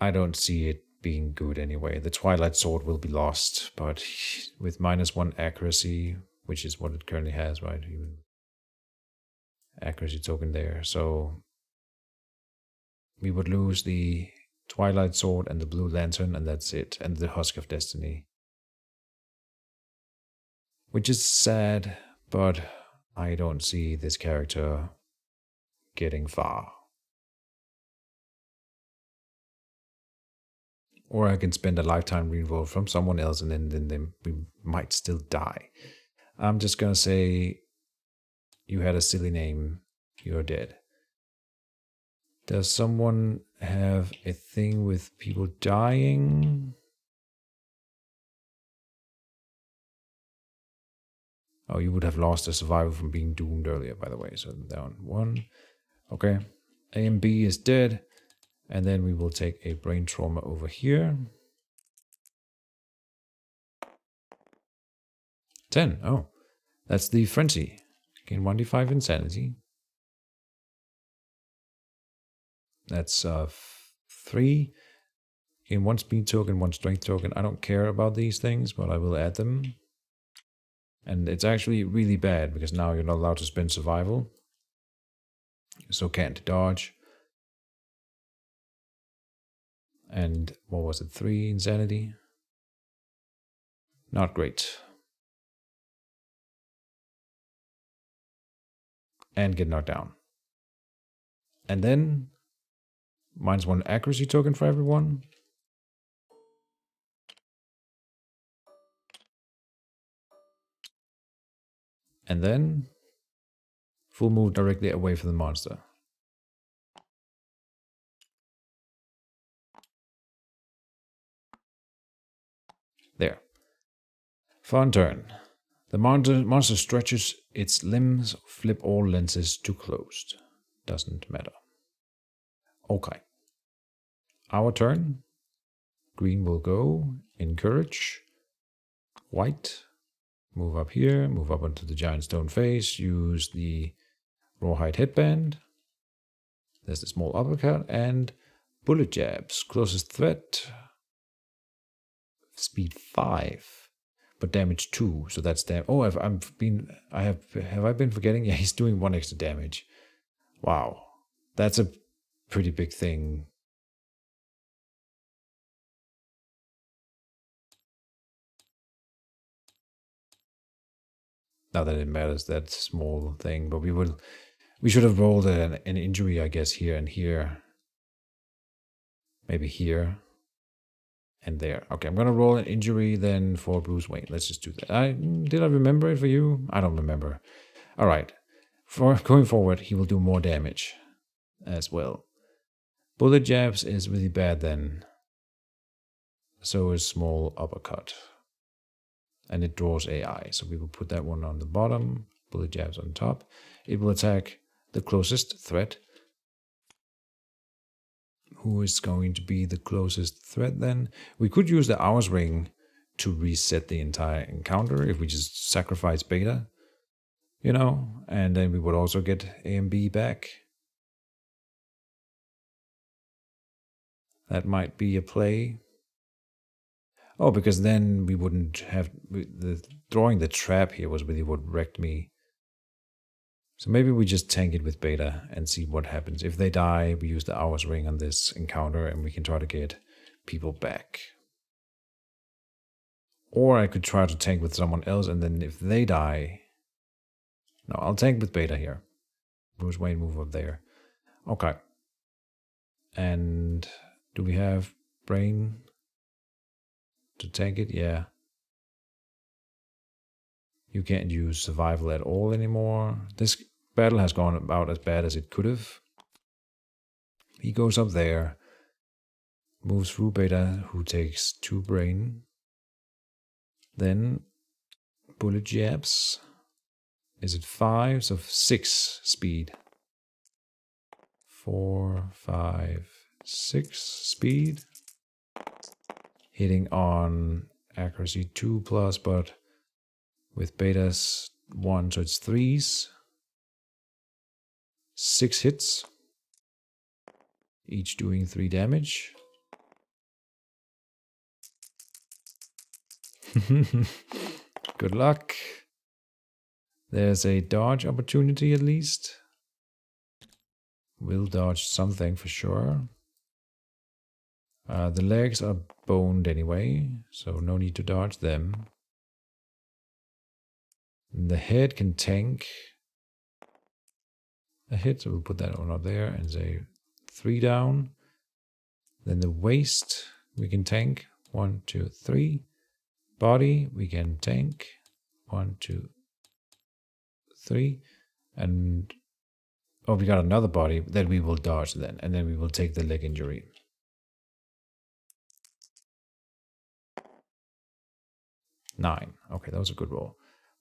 Speaker 1: I don't see it being good anyway. The Twilight Sword will be lost, but with -1 accuracy, which is what it currently has, right? Even accuracy token there. So we would lose the Twilight Sword and the Blue Lantern, and that's it. And the Husk of Destiny. Which is sad, but I don't see this character getting far. Or I can spend a lifetime reroll from someone else and then we might still die. I'm just gonna say you had a silly name, you're dead. Does someone have a thing with people dying? Oh, you would have lost a survivor from being doomed earlier, by the way. So down 1. Okay. A and B is dead. And then we will take a brain trauma over here. 10. Oh, that's the frenzy. Gain 1d5 insanity. That's 3. Gain 1 speed token, 1 strength token. I don't care about these things, but I will add them. And it's actually really bad because now you're not allowed to spend survival. So can't dodge. And what was it? 3 insanity. Not great. And get knocked down. And then -1 accuracy token for everyone. And then full move directly away from the monster. There. Fun turn. The monster stretches its limbs, flip all lenses to closed. Doesn't matter. Okay. Our turn. Green will go. Encourage. White. Move up here. Move up onto the giant stone face. Use the rawhide headband. There's the small uppercut. And bullet jabs. Closest threat. Speed 5. But damage 2, so that's damage. Oh, have I been forgetting? Yeah, he's doing 1 extra damage. Wow, that's a pretty big thing. Not that it matters, that small thing, but we should have rolled an injury, I guess, here and here. Maybe here. And there. Okay, I'm gonna roll an injury then for Bruce Wayne. Let's just do that. Did I remember it for you? I don't remember. All right. For going forward, he will do more damage as well. Bullet jabs is really bad then. So is small uppercut. And it draws AI. So we will put that one on the bottom. Bullet jabs on top. it will attack the closest threat. Who is going to be the closest threat then? We could use the hours ring to reset the entire encounter if we just sacrifice beta, you know, and then we would also get A and B back. That might be a play. Oh, because then we wouldn't have drawing the trap here was really what wrecked me. So maybe we just tank it with beta and see what happens. If they die, we use the hours ring on this encounter and we can try to get people back. Or I could try to tank with someone else, and then if they die... No, I'll tank with beta here. Bruce Wayne move up there. Okay. And do we have brain to tank it? Yeah. You can't use survival at all anymore. This battle has gone about as bad as it could have. He goes up there, moves through beta, who takes 2 brain. Then bullet jabs. Is it 5? So 6 speed. 4, 5, 6 speed. Hitting on accuracy 2+, but with betas 1, so it's 3s. 6 hits. Each doing 3 damage. Good luck. There's a dodge opportunity at least. We'll dodge something for sure. The legs are boned anyway, so no need to dodge them. The head can tank a hit, so we'll put that one up there and say 3 down. Then the waist we can tank 1, 2, 3. Body we can tank 1, 2, 3. And oh, we got another body that we will dodge then, and then we will take the leg injury. Nine. Okay, that was a good roll.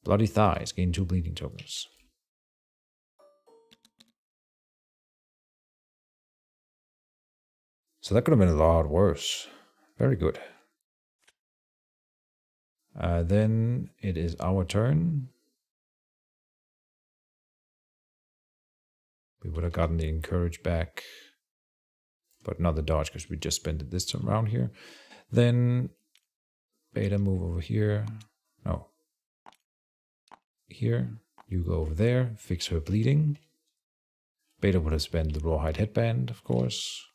Speaker 1: Bloody thighs, gain 2 bleeding tokens. So that could have been a lot worse. Very good. Then it is our turn. We would have gotten the encourage back, but not the dodge because we just spent it this time around here. Then beta move over here. No. Here. You go over there. Fix her bleeding. Beta would have spent the rawhide headband, of course.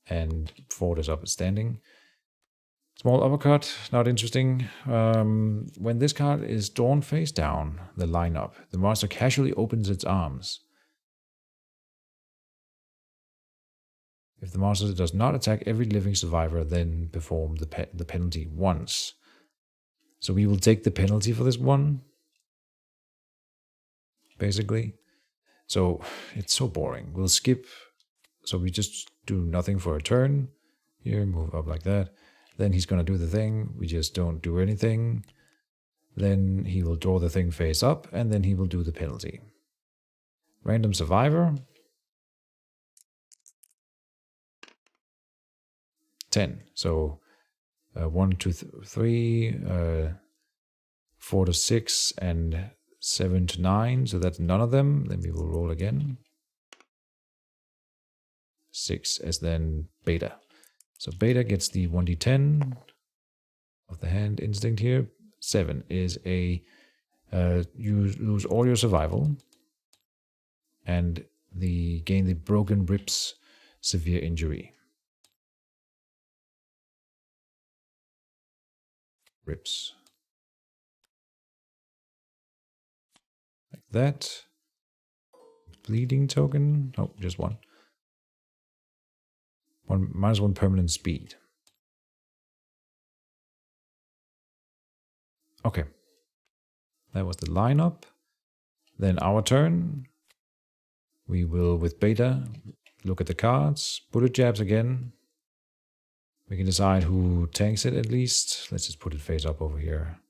Speaker 1: And Ford is up and standing. Small uppercut, not interesting. When this card is drawn face down, the lineup, the monster casually opens its arms. If the monster does not attack every living survivor, then perform the penalty once. So we will take the penalty for this one. Basically. So it's so boring. We'll skip. So we just do nothing for a turn. Here, move up like that. Then he's going to do the thing. We just don't do anything. Then he will draw the thing face up, and then he will do the penalty. Random survivor. 10. So 1, 2, 3, 4 to 6, and 7 to 9. So that's none of them. Then we will roll again. 6 as then beta. So beta gets the 1d10 of the hand instinct here. 7 is a you lose all your survival and gain the broken ribs severe injury. Ribs. Like that. Bleeding token. Oh, just one. -1 permanent speed. Okay. That was the lineup. Then our turn. We will, with beta, look at the cards. Bullet jabs again. We can decide who tanks it at least. Let's just put it face up over here.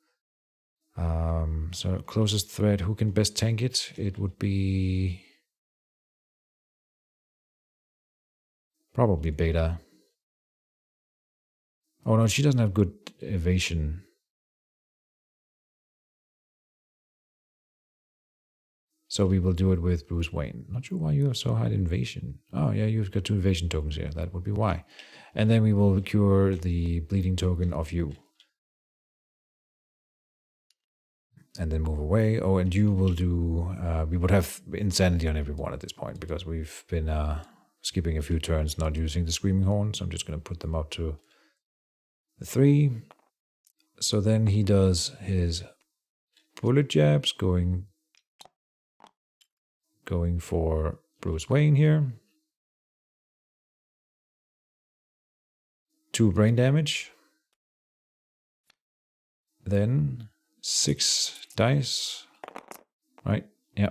Speaker 1: So closest threat, who can best tank it? It would be probably Beta. Oh no, she doesn't have good evasion. So we will do it with Bruce Wayne. Not sure why you have so high invasion. Oh yeah, you've got 2 evasion tokens here. That would be why. And then we will cure the bleeding token of you. And then move away. Oh, and you will do... we would have insanity on everyone at this point because we've been skipping a few turns, not using the screaming horn. So I'm just going to put them up to 3. So then he does his bullet jabs, going for Bruce Wayne here. 2 brain damage. Then 6 dice. Right? Yeah.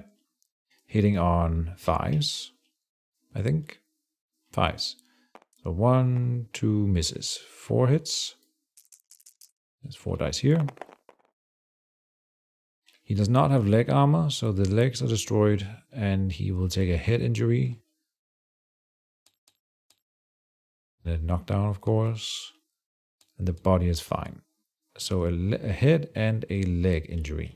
Speaker 1: Hitting on 5s, I think. 5s. So 1, 2 misses. 4 hits. There's 4 dice here. He does not have leg armor, so the legs are destroyed, and he will take a head injury. A knockdown, of course. And the body is fine. So a head and a leg injury.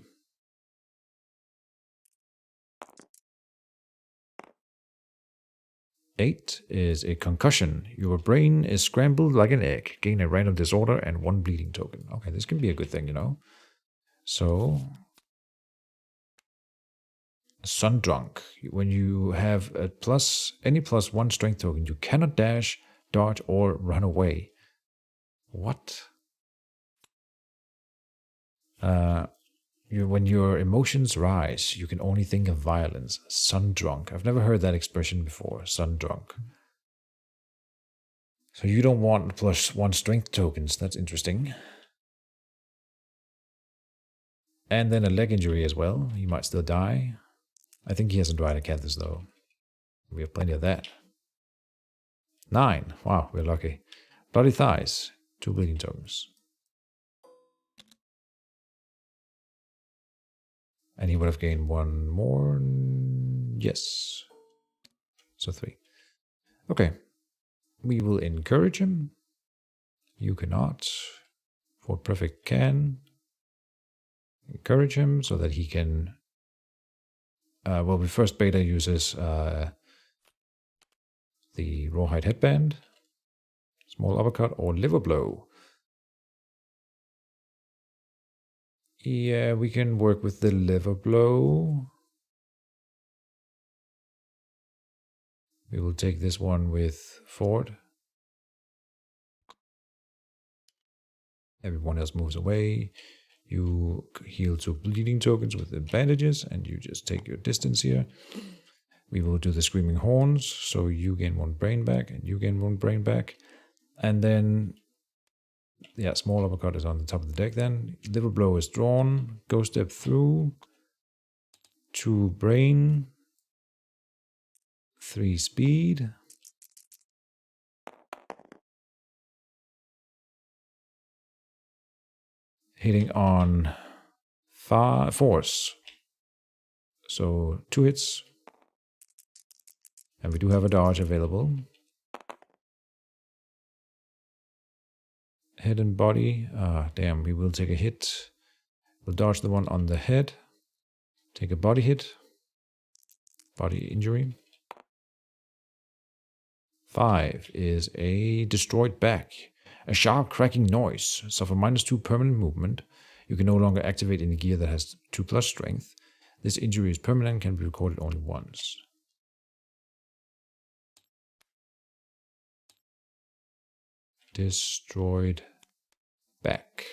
Speaker 1: Eight is a concussion. Your brain is scrambled like an egg. Gain a random disorder and 1 bleeding token. Okay, this can be a good thing, you know. So, Sundrunk. When you have a any plus 1 strength token, you cannot dash, dodge, or run away. What? When your emotions rise, you can only think of violence. Sundrunk. I've never heard that expression before. Sundrunk. So you don't want plus 1 strength tokens. That's interesting. And then a leg injury as well. He might still die. I think he has a Dryadacanthus though. We have plenty of that. 9. Wow, we're lucky. Bloody thighs. 2 bleeding tokens. And he would have gained 1 more. Yes. So 3. Okay. We will encourage him. You cannot. Fort Prefect can. Encourage him so that he can... well, the first Beta uses the Rawhide Headband. Small Uppercut or Liver Blow. Yeah, we can work with the Liver Blow. We will take this one with Ford. Everyone else moves away. You heal 2 bleeding tokens with the bandages, and you just take your distance here. We will do the Screaming Horns, so you gain 1 brain back, and you gain 1 brain back. And then, yeah, Small Uppercut is on the top of the deck then. Liver Blow is drawn. Go Step through. 2 brain. 3 speed. Hitting on force. So 2 hits. And we do have a dodge available. Head and body. Damn, we will take a hit. We'll dodge the one on the head. Take a body hit. Body injury. 5 is a destroyed back. A sharp cracking noise. Suffer -2 permanent movement. You can no longer activate any gear that has 2+ strength. This injury is permanent and can be recorded only once. Destroyed back.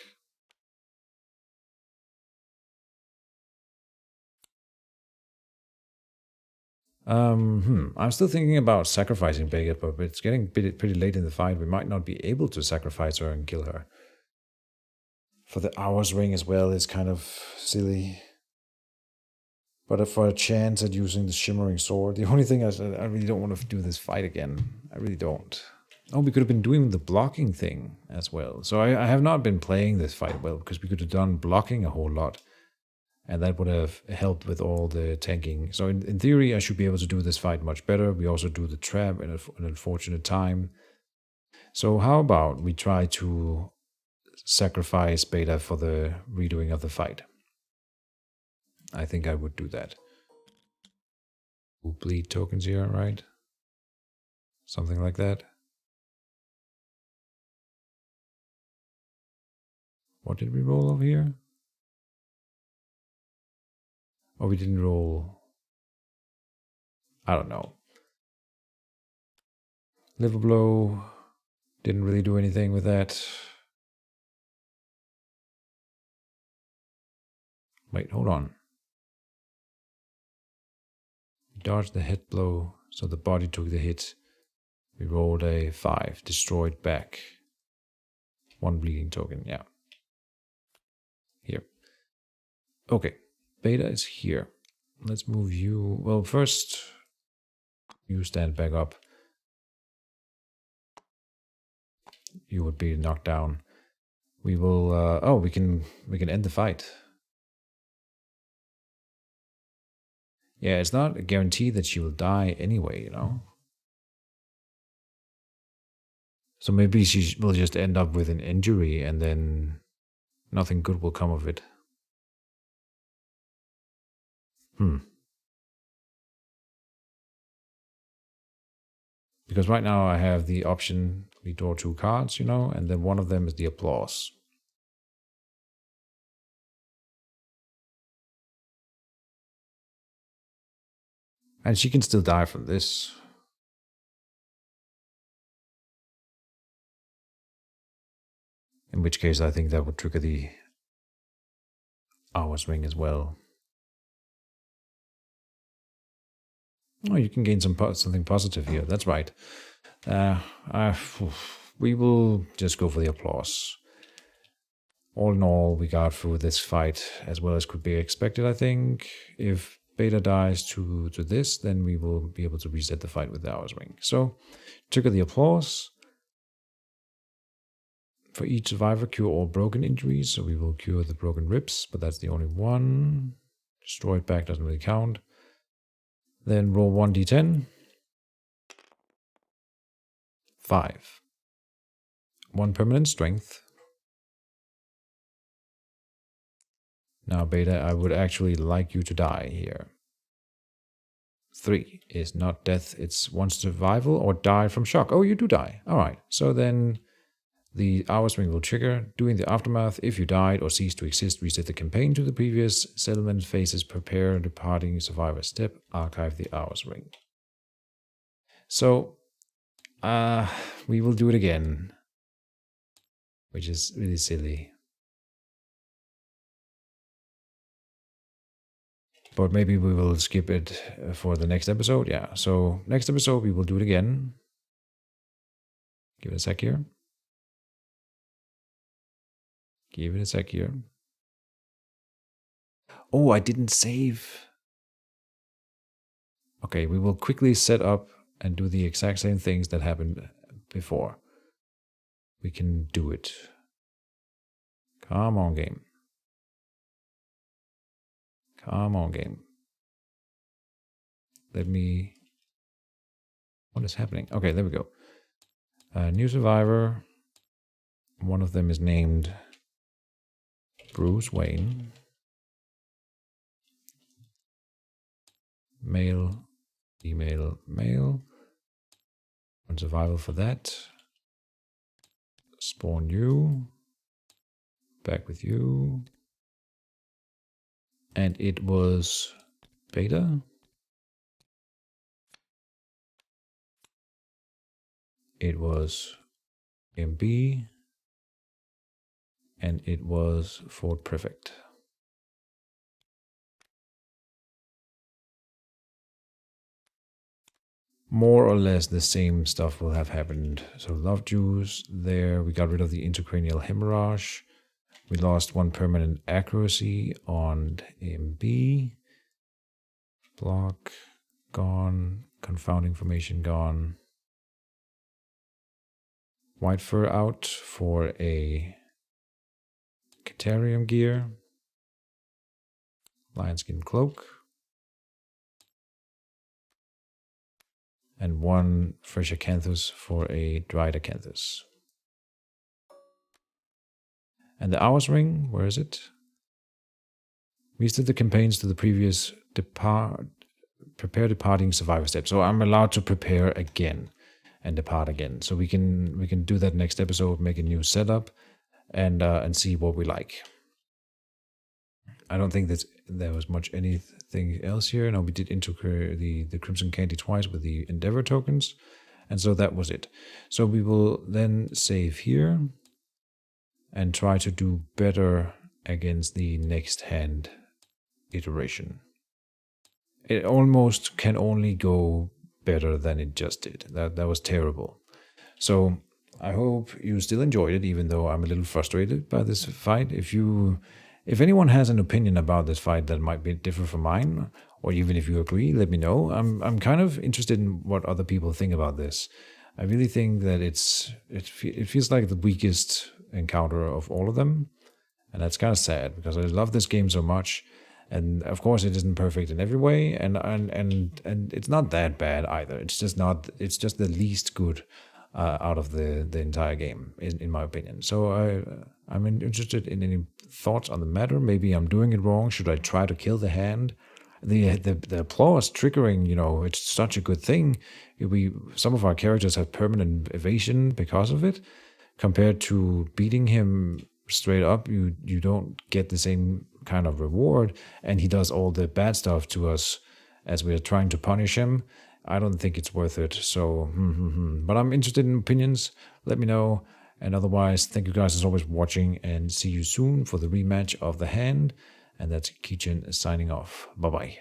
Speaker 1: I'm still thinking about sacrificing Beckett, but it's getting pretty late in the fight. We might not be able to sacrifice her and kill her. For the Hours Ring as well is kind of silly. But for a chance at using the Shimmering Sword, the only thing is I really don't want to do this fight again. I really don't. Oh, we could have been doing the blocking thing as well. So I have not been playing this fight well, because we could have done blocking a whole lot. And that would have helped with all the tanking. So in theory, I should be able to do this fight much better. We also do the trap in an unfortunate time. So how about we try to sacrifice Beta for the redoing of the fight? I think I would do that. We'll bleed tokens here, right? Something like that. What did we roll over here? Oh, we didn't roll. I don't know. Liver blow. Didn't really do anything with that. Wait, hold on. We dodged the head blow, so the body took the hit. We rolled a 5. Destroyed back. 1 bleeding token, yeah. Here. Okay. Beta is here. Let's move you. Well, first, you stand back up. You would be knocked down. We will. Oh, we can end the fight. Yeah, it's not a guarantee that she will die anyway, you know. So maybe she will just end up with an injury, and then nothing good will come of it. Because right now I have the option, we draw 2 cards, you know, and then one of them is the applause. And she can still die from this. In which case I think that would trigger the hours ring as well. Oh, you can gain something positive here. That's right. We will just go for the applause. All in all, we got through this fight as well as could be expected, I think. If Beta dies to this, then we will be able to reset the fight with the hours ring. So, trigger the applause. For each survivor, cure all broken injuries. So we will cure the broken ribs, but that's the only one. Destroyed back doesn't really count. Then roll 1d10. 5. 1 permanent strength. Now, Beta, I would actually like you to die here. 3 is not death, it's 1 survival or die from shock. Oh, you do die. Alright, so then the hours ring will trigger. During the aftermath, if you died or ceased to exist, reset the campaign to the previous settlement phases, prepare departing survivor step, archive the hours ring. So, we will do it again, which is really silly. But maybe we will skip it for the next episode. Yeah, so next episode we will do it again. Give it a sec here. Give it a sec here. Oh, I didn't save. Okay, we will quickly set up and do the exact same things that happened before. We can do it. Come on, game. Come on, game. Let me... What is happening? Okay, there we go. New survivor. One of them is named Bruce Wayne. Male, female, male. 1 survival for that. Spawn you. Back with you. And it was Beta. It was MB. And it was Fort Prefect. More or less the same stuff will have happened. So love juice there. We got rid of the intracranial hemorrhage. We lost 1 permanent accuracy on MB. Block gone. Confounding formation gone. White fur out for a Caterium gear. lionskin cloak, and 1 fresh acanthus for a dried acanthus. And the hours ring, where is it? Reset the campaigns to the previous prepare departing survivor step. So I'm allowed to prepare again and depart again. So we can do that next episode, make a new setup, and see what we like. I don't think that there was much anything else here. No, we did integrate the Crimson Candy twice with the Endeavor tokens, and so that was it. So we will then save here and try to do better against the next hand iteration. It almost can only go better than it just did. That was terrible. So I hope you still enjoyed it, even though I'm a little frustrated by this fight. If anyone has an opinion about this fight that might be different from mine, or even if you agree, let me know. I'm kind of interested in what other people think about this. I really think that it feels like the weakest encounter of all of them, and that's kind of sad because I love this game so much. And of course, it isn't perfect in every way, and it's not that bad either. It's just the least good out of the entire game, in my opinion. So I'm interested in any thoughts on the matter. Maybe I'm doing it wrong. Should I try to kill the hand? The applause triggering, it's such a good thing. Some of our characters have permanent evasion because of it. Compared to beating him straight up, you don't get the same kind of reward, and he does all the bad stuff to us as we are trying to punish him. I don't think it's worth it. So, but I'm interested in opinions. Let me know. And otherwise, thank you guys as always for watching, and see you soon for the rematch of the hand. And that's Keejchen signing off. Bye bye.